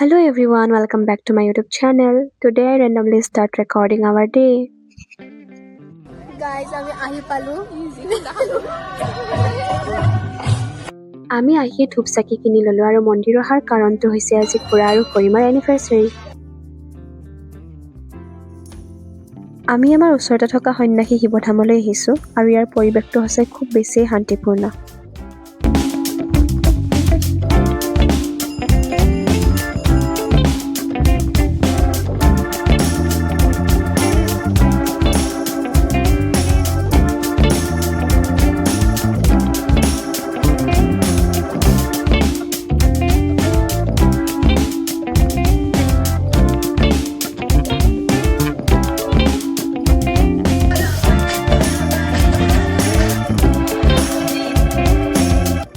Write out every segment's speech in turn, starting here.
Hello everyone, welcome back to my YouTube channel. Today I randomly start recording our day. Guys, আমি আহি পালো আমি আহি ধূপ চাকি কিনি ললো আৰু মন্দিৰ অহাৰ কাৰণটো হৈছে আজি খুৰা আৰু খুৰীমাৰ এনিভাৰ্সাৰী। আমি আমাৰ ওচৰতে থকা সন্ন্যাসী শিৱধামলৈ আহিছো আৰু ইয়াৰ পৰিৱেশটো হৈছে খুব বেছি শান্তিপূৰ্ণ।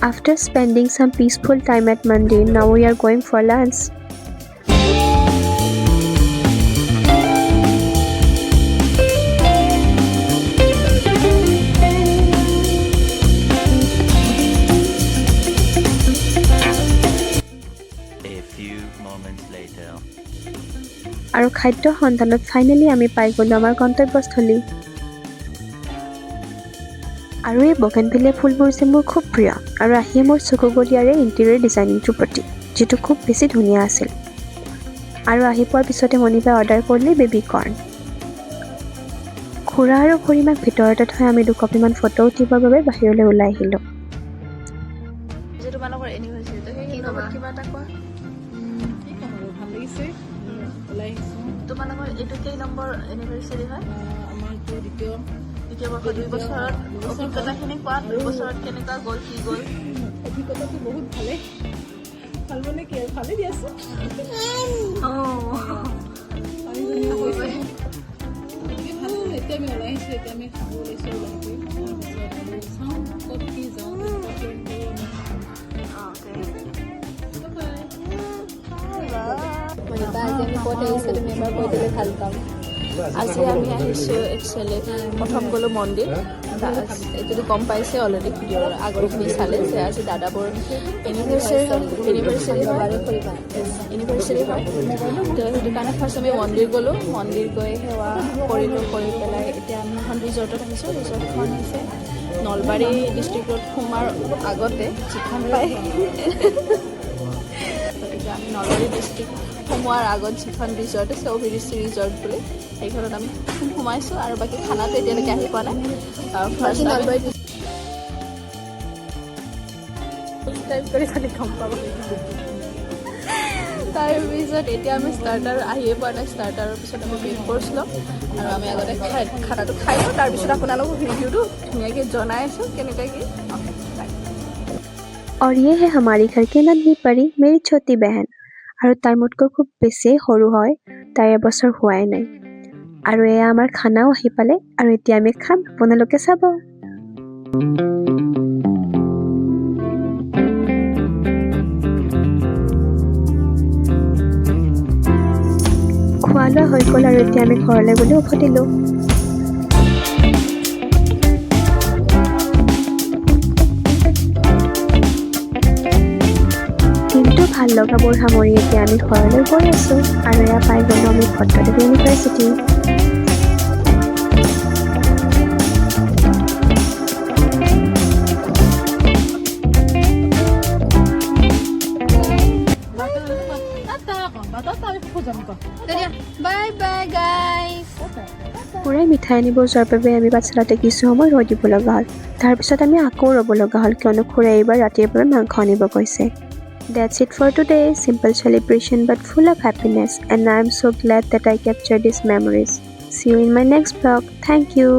After spending some peaceful time at Mandir, now we are going for lunch. A few moments later. আৰু খাদ্য সন্ধানত ফাইনেলি আমি পাই গলো আমাৰ গন্তব্যস্থলী। আৰু এই বগেনভিলিয়া ফুলবোৰ যে মোৰ খুব প্ৰিয় আৰু আহিয়ে মোৰ চকু গ'ল ইয়াৰে ইণ্টেৰিয়ৰ ডিজাইনিংটোৰ প্ৰতি, যিটো খুব বেছি ধুনীয়া আছিল। আৰু আহি পোৱাৰ পিছতে মণিবাই অৰ্ডাৰ কৰিলে বেবী কৰ্ণ। খুৰা আৰু খুৰীমাক ভিতৰতে থৈ আমি দুকপিমান ফটো উঠিবৰ বাবে বাহিৰলৈ ওলাই আহিলোঁ। যে তোমালোকৰ এনিভাৰ্সাৰী তো সেই লগত কিবা এটা কোৱা কি ক'ম আৰু ভাল লাগিছে ওলাই আহিছোঁ তোমালোকৰ এইটো কেই নম্বৰ এনিভাৰ্সাৰী হয় আমাৰতো দ্বিতীয় বৰ্ষ 2 বছৰত অভিজ্ঞতাখিনি কোৱা 2 বছৰত কেনেকুৱা গ'ল কি গ'ল অভিজ্ঞতাটো বহুত ভালেই ভাল মানে কি আৰু ভালেই দিয়াচোন ভাল এতিয়া আমি ওলাই আহিছোঁ এতিয়া আমি খাব ওলাইছোঁ ওলাই চাওঁ ক'ত কি যাওঁ আজি আমি আহিছোঁ একচুৱেলি প্ৰথম গ'লোঁ মন্দিৰ এইটোতো গম পাইছে অলৰেডি ভিডিঅ'ৰ আগৰখিনি চালে যে আজি দাদাবোৰ এনিভাৰ্চাৰী হয় তো সেইটো কাৰণে ফাৰ্ষ্ট আমি মন্দিৰ গ'লোঁ মন্দিৰ গৈ সেৱা কৰিলোঁ কৰি পেলাই এতিয়া আমি এখন ৰিজৰ্টত আহিছোঁ ৰিজৰ্টখন হৈছে নলবাৰী ডিষ্ট্ৰিক্টত সোমাৰ আগতে যিখন পায় গতিকে আমি নলবাৰী ডিষ্ট্ৰিক্ট সোমোৱাৰ আগত যিখন ৰিজৰ্ট আছে অভিৰুচি ৰিজৰ্ট বুলি সেইখনত আমি সোমাইছোঁ আৰু বাকী খানাটো এতিয়ালৈকে আহি পোৱা নাই ফাৰ্ষ্ট নলবাৰী গম পাব তাৰপিছত এতিয়া আমি ষ্টাৰ্টাৰ আহিয়ে পোৱা নাই ষ্টাৰ্টাৰৰ পিছত আমি মেইন কোৰ্চ ল'ম আৰু আমি আগতে খানাটো খাই লওঁ তাৰপিছত আপোনালোকক ৰিভিউটো ধুনীয়াকৈ জনাই আছোঁ কেনেকৈ কি और ये है हमारी घर की नन्ही परी मेरी छोटी बहन আৰু তাই মোতকৈ খুব বেছি সৰু হয় তাই এবছৰ হোৱাই নাই আৰু এয়া আমাৰ খানাও আহি পালে আৰু এতিয়া আমি খাম আপোনালোকে চাব খোৱা লোৱা হৈ গ'ল আৰু এতিয়া আমি ঘৰলৈ বুলি উভতিলোঁ ভাল লগাবোৰ সামৰি এতিয়া আমি ঘৰলৈ গৈ আছোঁ আৰু এয়া পাই গ'লোঁ আমি ভদ্ৰদেৱ ইউনিভাৰ্চিটি বাই বাই গাইজ খুৰাই মিঠাই আনিব যোৱাৰ বাবে আমি পাঠশালাতে কিছু সময় ৰৈ দিব লগা হ'ল তাৰপিছত আমি আকৌ ৰ'ব লগা হ'ল কিয়নো খুৰাই এইবাৰ ৰাতিৰ পৰা মাংস আনিব কৈছে That's it for today. Simple celebration but full of happiness and I am so glad that I captured these memories. See you in my next vlog. Thank you.